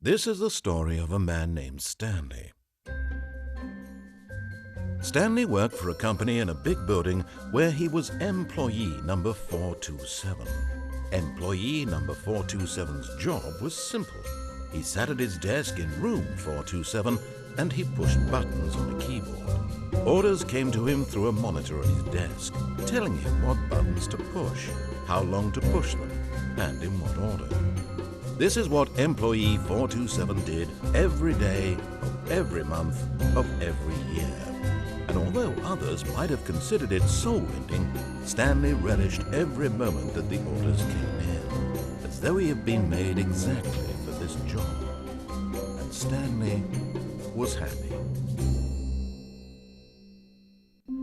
This is the story of a man named Stanley. Stanley worked for a company in a big building where he was employee number 427. Employee number 427's job was simple. He sat at his desk in room 427 and he pushed buttons on a keyboard. Orders came to him through a monitor on his desk, telling him what buttons to push, how long to push them, and in what order. This is what employee 427 did every day of every month of every year. And although others might have considered it soul-rending, Stanley relished every moment that the orders came in, as though he had been made exactly for this job. And Stanley was happy.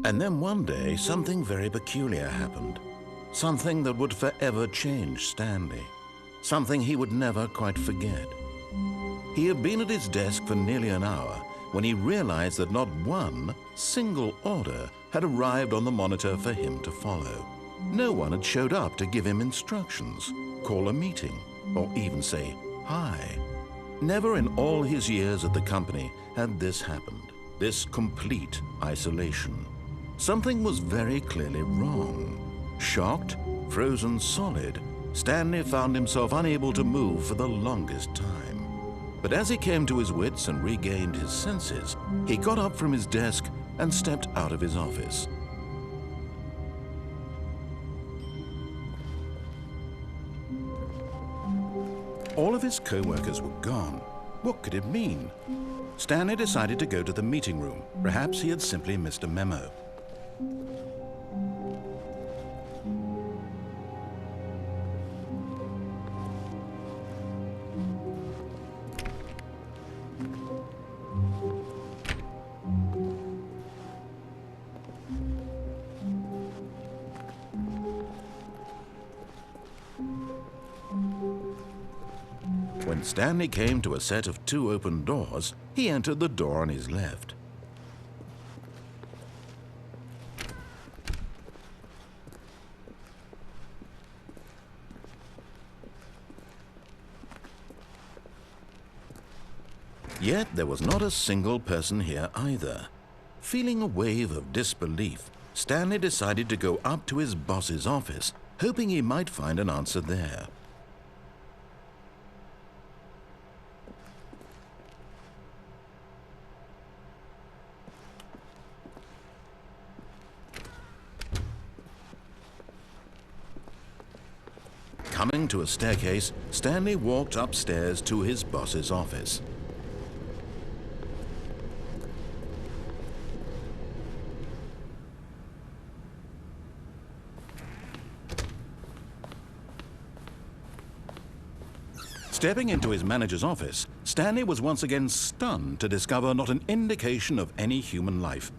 And then one day, something very peculiar happened. Something that would forever change Stanley. Something he would never quite forget. He had been at his desk for nearly an hour when he realized that not one single order had arrived on the monitor for him to follow. No one had showed up to give him instructions, call a meeting, or even say hi. Never in all his years at the company had this happened, this complete isolation. Something was very clearly wrong. Shocked, frozen solid, Stanley found himself unable to move for the longest time. But as he came to his wits and regained his senses, he got up from his desk and stepped out of his office. All of his co-workers were gone. What could it mean? Stanley decided to go to the meeting room. Perhaps he had simply missed a memo. When Stanley came to a set of 2 open doors, he entered the door on his left. Yet there was not a single person here either. Feeling a wave of disbelief, Stanley decided to go up to his boss's office, hoping he might find an answer there. Coming to a staircase, Stanley walked upstairs to his boss's office. Stepping into his manager's office, Stanley was once again stunned to discover not an indication of any human life.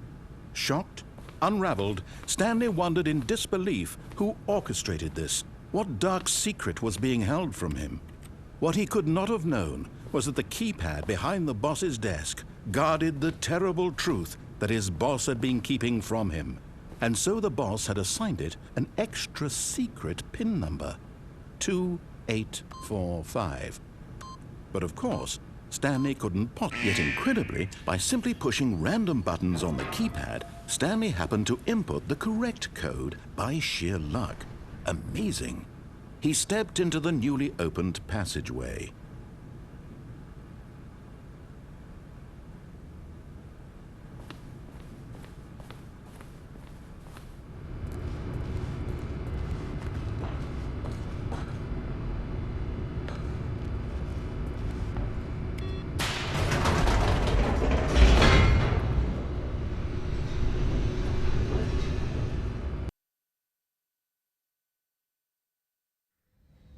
Shocked, unraveled, Stanley wondered in disbelief who orchestrated this. What dark secret was being held from him? What he could not have known was that the keypad behind the boss's desk guarded the terrible truth that his boss had been keeping from him. And so the boss had assigned it an extra secret PIN number, 2845. But of course, Stanley couldn't yet incredibly, by simply pushing random buttons on the keypad, Stanley happened to input the correct code by sheer luck. Amazing. He stepped into the newly opened passageway.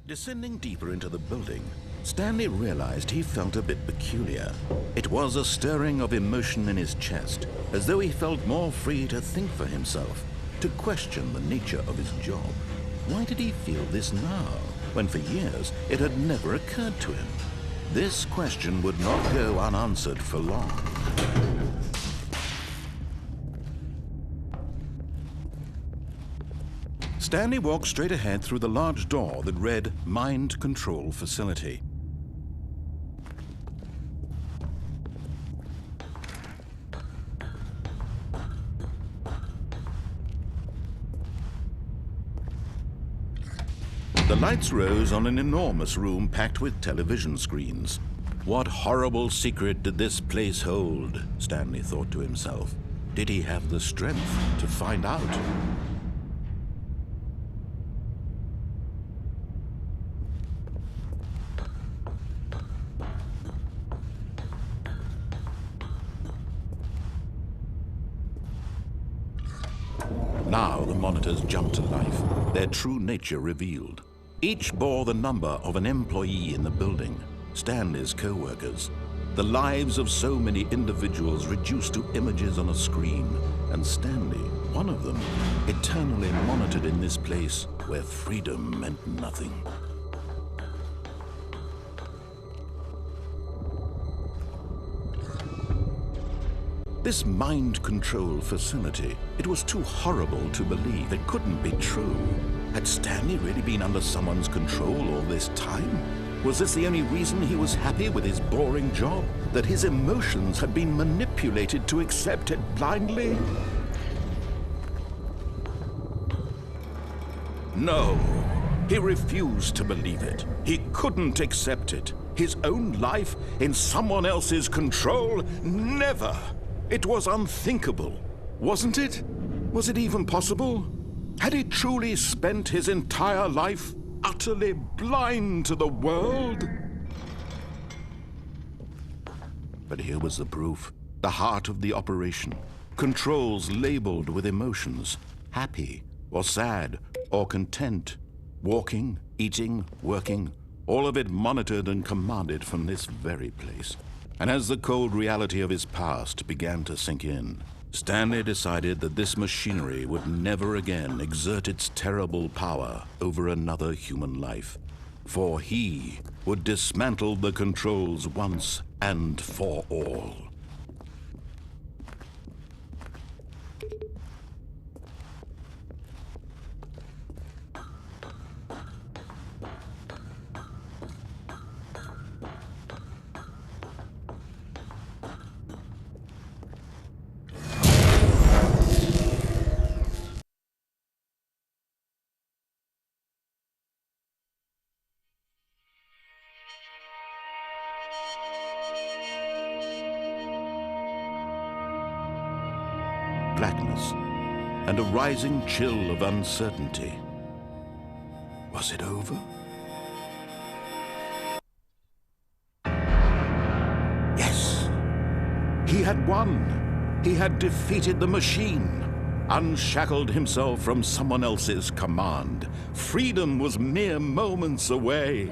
Descending deeper into the building, Stanley realized he felt a bit peculiar. It was a stirring of emotion in his chest, as though he felt more free to think for himself, to question the nature of his job. Why did he feel this now, when for years it had never occurred to him? This question would not go unanswered for long. Stanley walked straight ahead through the large door that read Mind Control Facility. Lights rose on an enormous room packed with television screens. What horrible secret did this place hold? Stanley thought to himself. Did he have the strength to find out? Now the monitors jumped to life, their true nature revealed. Each bore the number of an employee in the building, Stanley's co-workers. The lives of so many individuals reduced to images on a screen, and Stanley, one of them, eternally monitored in this place where freedom meant nothing. This mind control facility, it was too horrible to believe. It couldn't be true. Had Stanley really been under someone's control all this time? Was this the only reason he was happy with his boring job? That his emotions had been manipulated to accept it blindly? No, he refused to believe it. He couldn't accept it. His own life in someone else's control? Never! It was unthinkable, wasn't it? Was it even possible? Had he truly spent his entire life utterly blind to the world? But here was the proof, the heart of the operation. Controls labeled with emotions, happy or sad or content, walking, eating, working, all of it monitored and commanded from this very place. And as the cold reality of his past began to sink in, Stanley decided that this machinery would never again exert its terrible power over another human life, for he would dismantle the controls once and for all. Blackness, and a rising chill of uncertainty. Was it over? Yes! He had won! He had defeated the machine, unshackled himself from someone else's command. Freedom was mere moments away.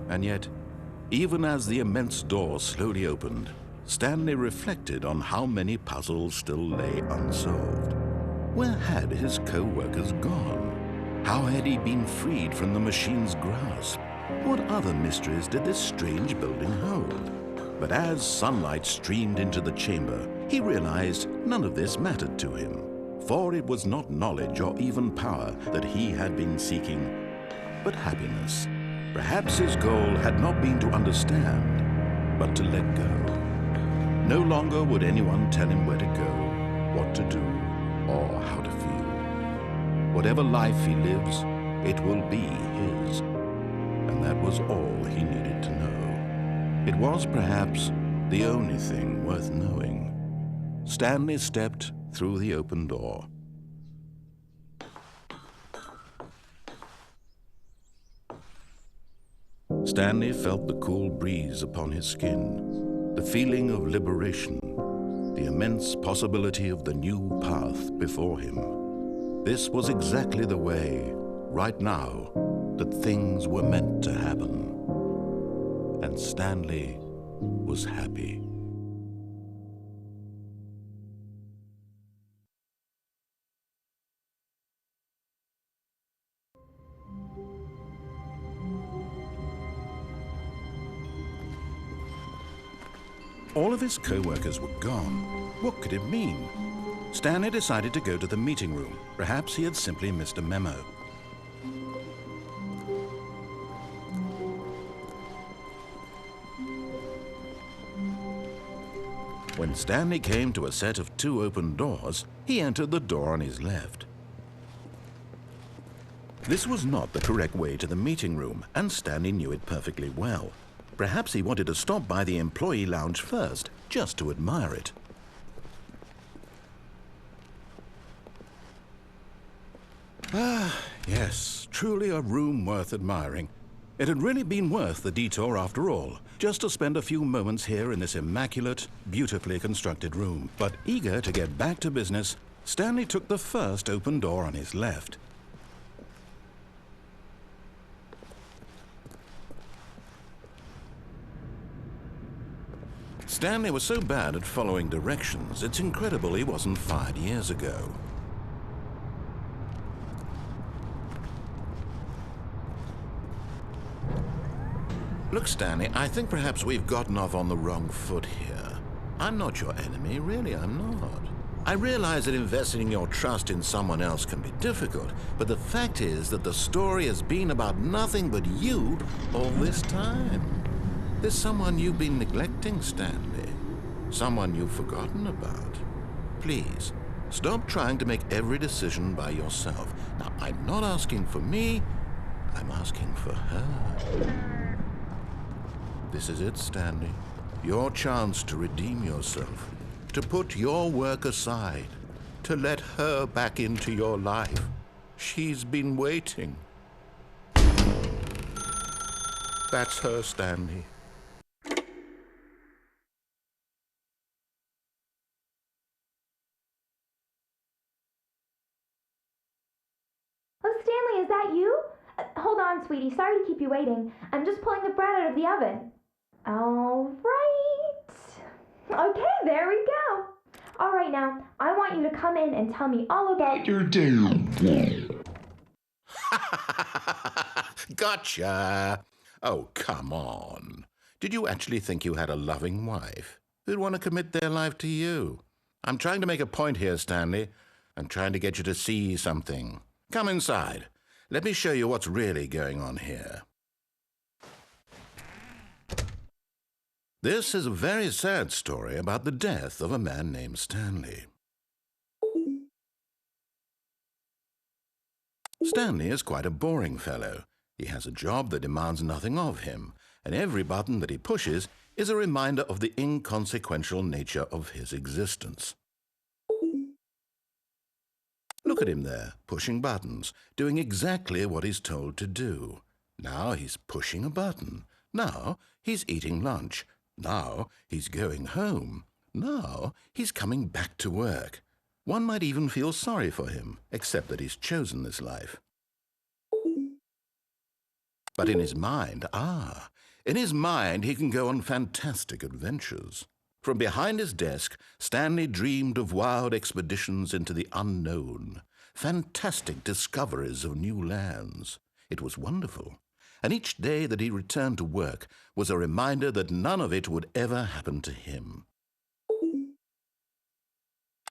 And yet, even as the immense door slowly opened, Stanley reflected on how many puzzles still lay unsolved. Where had his co-workers gone? How had he been freed from the machine's grasp? What other mysteries did this strange building hold? But as sunlight streamed into the chamber, he realized none of this mattered to him, for it was not knowledge or even power that he had been seeking, but happiness. Perhaps his goal had not been to understand, but to let go. No longer would anyone tell him where to go, what to do, or how to feel. Whatever life he lives, it will be his. And that was all he needed to know. It was perhaps the only thing worth knowing. Stanley stepped through the open door. Stanley felt the cool breeze upon his skin. The feeling of liberation, the immense possibility of the new path before him. This was exactly the way, right now, that things were meant to happen. And Stanley was happy. All of his co-workers were gone. What could it mean? Stanley decided to go to the meeting room. Perhaps he had simply missed a memo. When Stanley came to a set of 2 open doors, he entered the door on his left. This was not the correct way to the meeting room, and Stanley knew it perfectly well. Perhaps he wanted to stop by the employee lounge first, just to admire it. Ah, yes, truly a room worth admiring. It had really been worth the detour after all, just to spend a few moments here in this immaculate, beautifully constructed room. But eager to get back to business, Stanley took the first open door on his left. Stanley was so bad at following directions, it's incredible he wasn't fired years ago. Look, Stanley, I think perhaps we've gotten off on the wrong foot here. I'm not your enemy, really, I'm not. I realize that investing your trust in someone else can be difficult, but the fact is that the story has been about nothing but you all this time. There's someone you've been neglecting, Stanley. Someone you've forgotten about. Please, stop trying to make every decision by yourself. Now, I'm not asking for me, I'm asking for her. This is it, Stanley. Your chance to redeem yourself, to put your work aside, to let her back into your life. She's been waiting. That's her, Stanley. Oh, Stanley, is that you? Hold on, sweetie. Sorry to keep you waiting. I'm just pulling the bread out of the oven. All right. Okay, there we go. All right, now, I want you to come in and tell me all about your day. Gotcha! Oh, come on. Did you actually think you had a loving wife who'd want to commit their life to you? I'm trying to make a point here, Stanley. I'm trying to get you to see something. Come inside. Let me show you what's really going on here. This is a very sad story about the death of a man named Stanley. Stanley is quite a boring fellow. He has a job that demands nothing of him, and every button that he pushes is a reminder of the inconsequential nature of his existence. Look at him there, pushing buttons, doing exactly what he's told to do. Now he's pushing a button. Now he's eating lunch. Now he's going home. Now he's coming back to work. One might even feel sorry for him, except that he's chosen this life. But in his mind, he can go on fantastic adventures. From behind his desk, Stanley dreamed of wild expeditions into the unknown, fantastic discoveries of new lands. It was wonderful, and each day that he returned to work was a reminder that none of it would ever happen to him.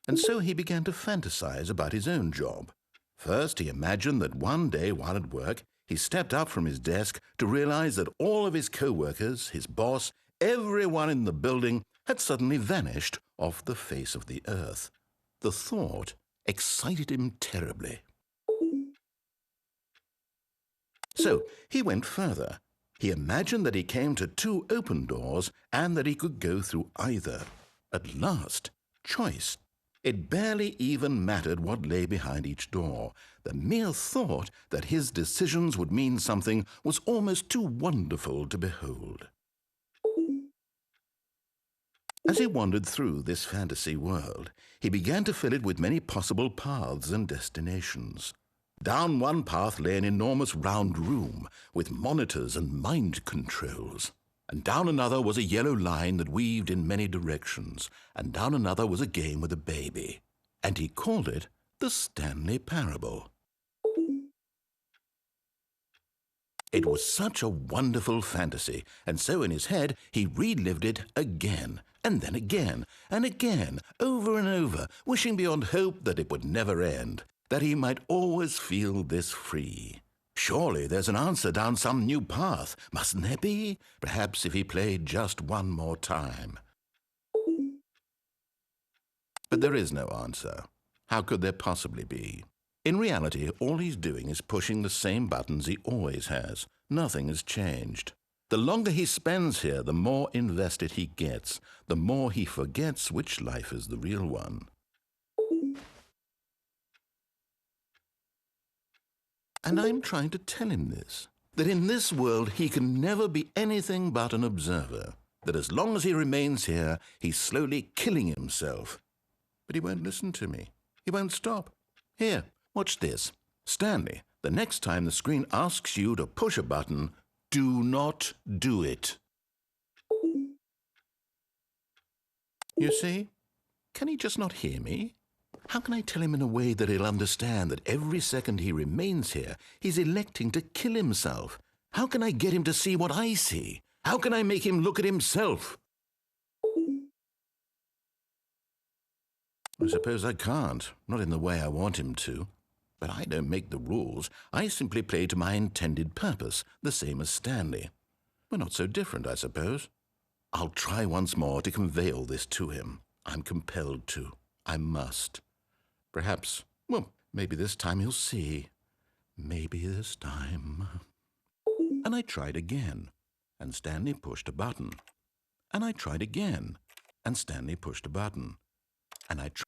And so he began to fantasize about his own job. First, he imagined that one day while at work, he stepped up from his desk to realize that all of his co-workers, his boss, everyone in the building had suddenly vanished off the face of the earth. The thought excited him terribly. So he went further. He imagined that he came to 2 open doors and that he could go through either. At last, choice. It barely even mattered what lay behind each door. The mere thought that his decisions would mean something was almost too wonderful to behold. As he wandered through this fantasy world, he began to fill it with many possible paths and destinations. Down one path lay an enormous round room with monitors and mind controls. And down another was a yellow line that weaved in many directions, and down another was a game with a baby. And he called it the Stanley Parable. It was such a wonderful fantasy, and so in his head he relived it again, and then again, and again, over and over, wishing beyond hope that it would never end, that he might always feel this free. Surely there's an answer down some new path, mustn't there be? Perhaps if he played just one more time. But there is no answer. How could there possibly be? In reality, all he's doing is pushing the same buttons he always has. Nothing has changed. The longer he spends here, the more invested he gets, the more he forgets which life is the real one. And I'm trying to tell him this, that in this world he can never be anything but an observer, that as long as he remains here, he's slowly killing himself. But he won't listen to me. He won't stop. Here, watch this. Stanley, the next time the screen asks you to push a button, do not do it. You see? Can he just not hear me? How can I tell him in a way that he'll understand that every second he remains here, he's electing to kill himself? How can I get him to see what I see? How can I make him look at himself? I suppose I can't, not in the way I want him to. But I don't make the rules. I simply play to my intended purpose, the same as Stanley. We're not so different, I suppose. I'll try once more to convey all this to him. I'm compelled to. I must. Perhaps, well, maybe this time he'll see. Maybe this time. And I tried again, and Stanley pushed a button. And I tried again, and Stanley pushed a button. And I tried